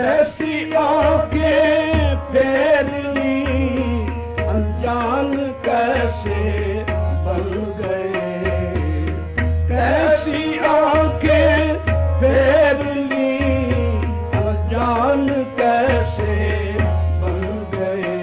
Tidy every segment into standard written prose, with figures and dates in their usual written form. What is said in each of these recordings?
कैसी आंखें फेर ली, अनजान कैसे बन गए। कैसी आंखें फेर ली, अनजान कैसे बन गए।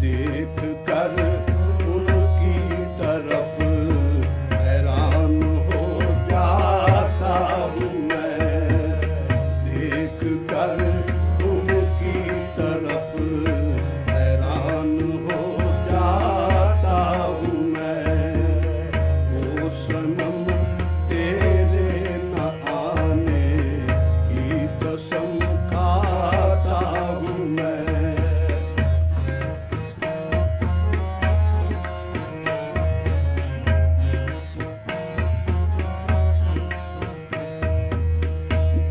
देख कर उनकी तरफ हैरान हो जाता हूँ मैं। देख कर उनकी तरफ हैरान हो जाता हूँ मैं। वो सनम तेरे न आने की कसम खाता हूँ मैं।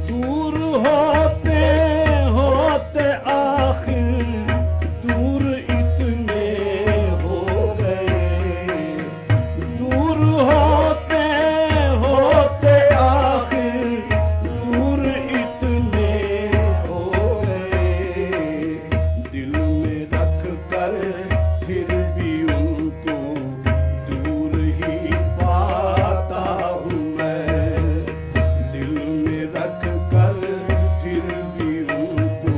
दूर होते होते आखिर दूर इतने हो गए। दूर होते होते आखिर दूर इतने हो गए। दिल में रख कर फिर भी उनको दूर ही पाता हूँ मैं। दिल में रख कर फिर भी उनको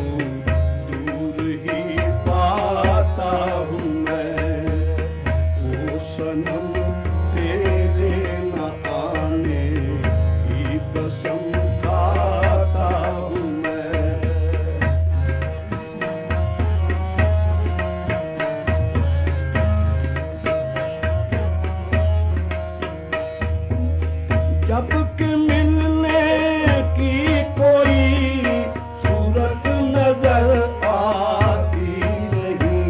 दूर ही पाता हूँ मैं। ओ सनम तेरे न आने की कसम खाता हूँ मैं। जब कि मिलने की कोई सूरत नजर आती नहीं।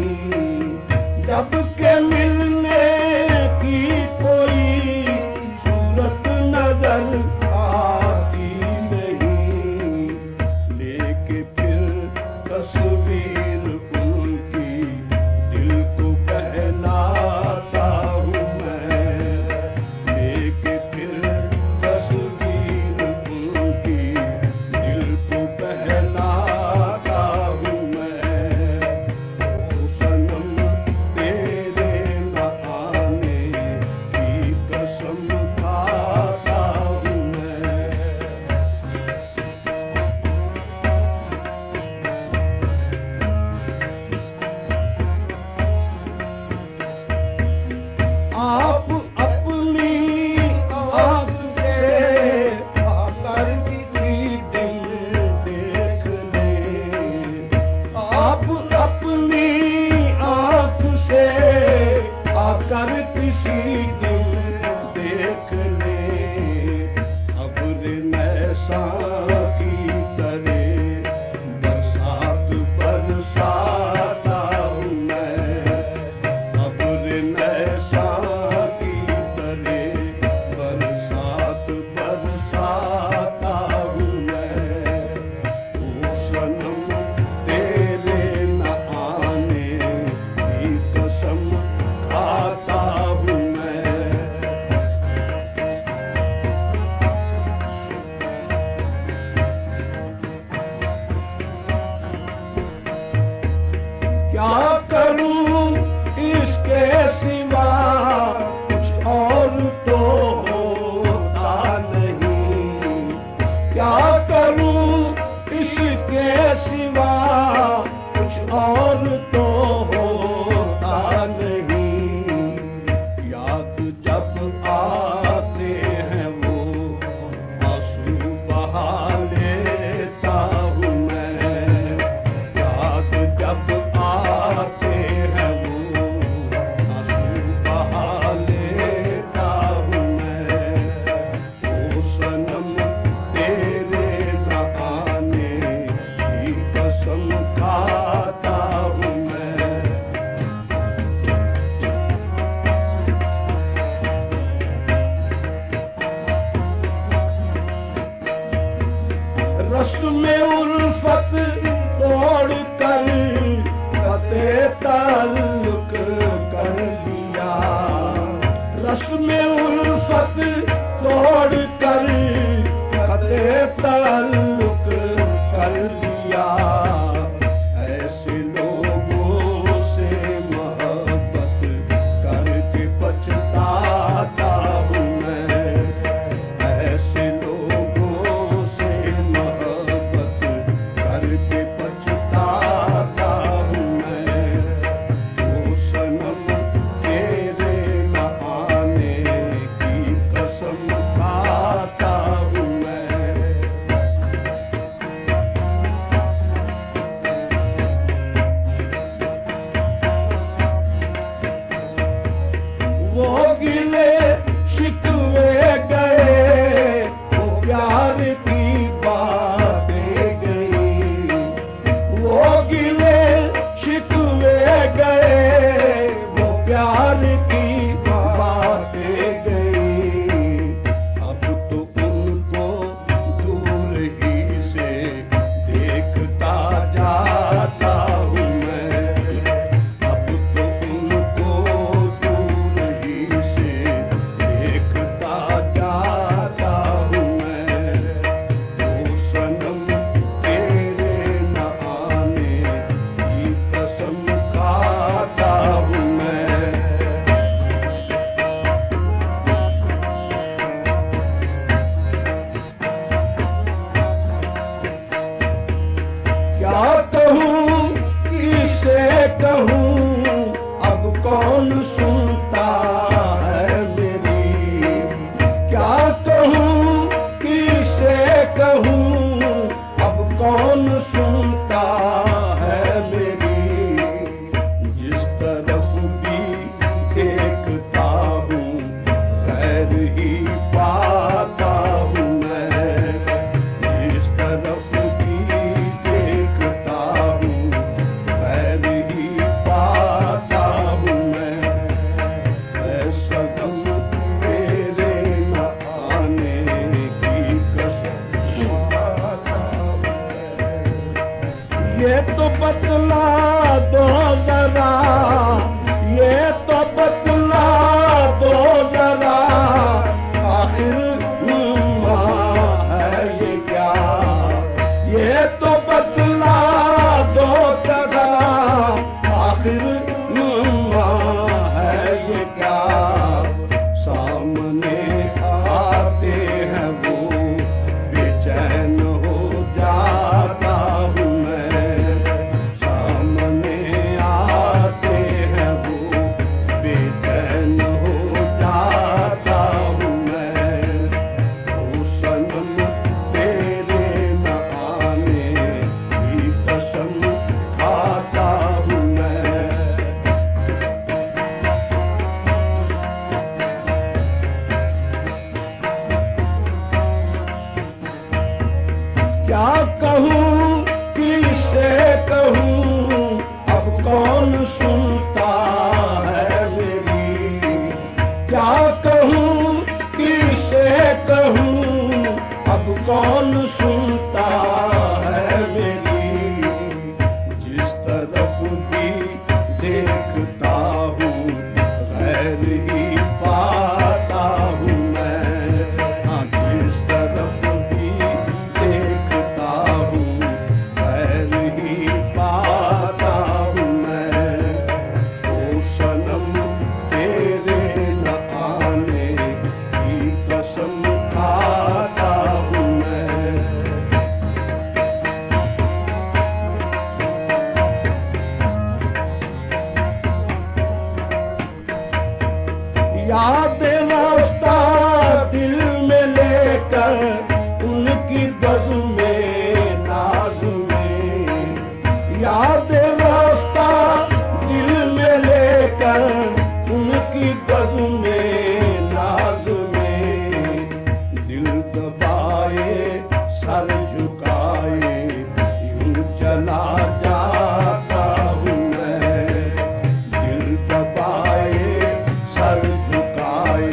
जब कि मिलने की कोई सूरत नजर आती नहीं। लेके फिर तस्वीर उनकी दिल को बहलाता हूँ मैं। लेके फिर तस्वीर उनकी दिल को बहलाता हूँ मैं। ओ सनम तेरे न आने की कसम खाता हूँ मैं। आप अपनी आँख से आकर किसी दिल देख लें। आप अपनी आँख से आकर किसी दिल देख लें। अब्र नैसा की तरह बरसात बरसाता हूँ मैं। अब्र नैसा की तरह बरसात बरसाता हूँ मैं। ओ सनम तेरे न आने की कसम खाता हूँ मैं। क्या करूं इसके सिवा कुछ और तो होता नहीं। क्या करूं इसके सिवा कुछ और तो होता नहीं। याद जब आते हैं वो आंसू बहा लेता हूँ मैं। याद जब आते हैं वो आंसू बहा लेता हूँ मैं। ओ सनम तेरे न आने की कसम खाता हूँ मैं। रस्म उल्फत तोड़ कर कते ताल्लुक कर दिया। रस्म उल्फत तोड़ कर कते ताल्लुक कर दिया। दिया। ऐसे लोगों से मोहब्बत करके पछताता हूँ मैं। ऐसे लोगों से मोहब्बत करके पछताता हूँ मैं। ओ सनम तेरे न आने की कसम खाता हूँ मैं। वो गिले शिकवे गए, वो प्यार की बातें गई। वो गिले शिकवे गए, वो प्यार की बातें गई। अब तो उनको दूर ही से देखता जाता हूँ मैं। अब तो उनको दूर ही से देखता जाता हूँ मैं। ओ सनम तेरे न आने की कसम खाता हूँ मैं। क्या कहूँ किसे कहूँ, अब कौन सुनता है मेरी। क्या कहूँ किसे कहूँ, अब कौन सुनता है मेरी। जिस तरफ भी देखता हूँ खैर ही पाता हूँ मैं। जिस तरफ भी देखता हूँ खैर ही पाता हूँ मैं। ऐसा गम तेरे न आने की कसम खाता हूँ मैं। ये तो बतला दो जरा, ये तो बतला दो जरा, आखिर हुआ है ये क्या। ये तो बतला दो जरा, आखिर हुआ है ये क्या। सामने आते हैं वो बेचैन हो जाता हूँ मैं। सामने आते हैं वो बेचैन हो जाता हूँ मैं। ओ सनम तेरे न आने की कसम खाता हूँ मैं। क्या कहूँ किसे कहूँ, अब कौन सुनता है मेरी। क्या कहूँ किसे कहूँ, अब कौन सुनता है मेरी। जिस तरफ भी देखता हूँ खैर ही पाता हूँ मैं। हाँ, जिस तरफ भी देखता हूँ खैर ही पाता हूँ मैं। ओ सनम तेरे न आने की कसम खाता हूँ मैं। याद रास्ता दिल में लेकर उनकी बज़्म-ए नाज़ में। याद रास्ता दिल में लेकर उनकी बज़्म-ए नाज़ में। दिल दबाए सर झुकाए यूं चला जाता हूँ मैं। दिल दबाए सर झुकाए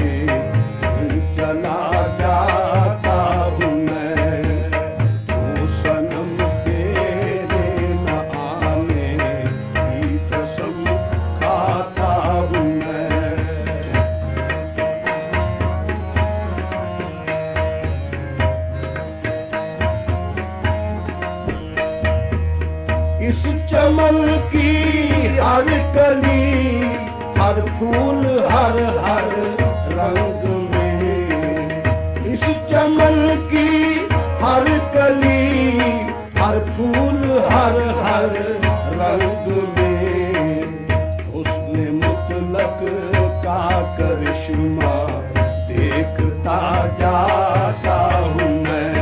यूं चला जाता हूँ मैं। ओ सनम तेरे न आने इस चमन की हर कली, हर फूल हर हर रंग में, इस चमन की हर कली, हर फूल हर हर रंग में, हुस्न मुतलक का करिश्मा देखता जाता हूँ मैं,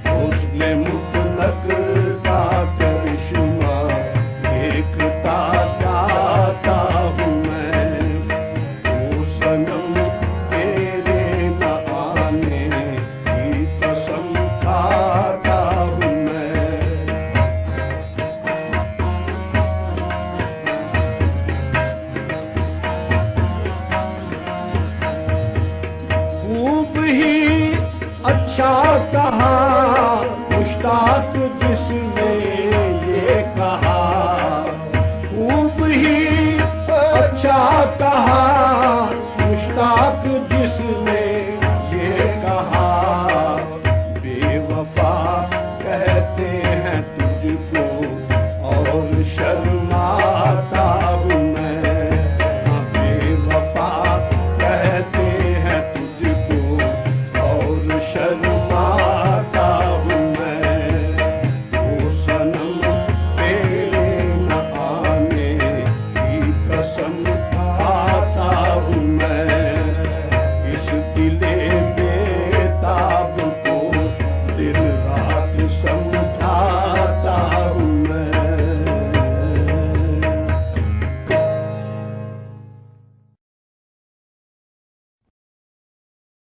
हुस्न मुतलक का करिश्मा देखता जाता हूँ मैं। ओ सनम तेरे न आने की कसम खाता हूँ मैं। खूब ही अच्छा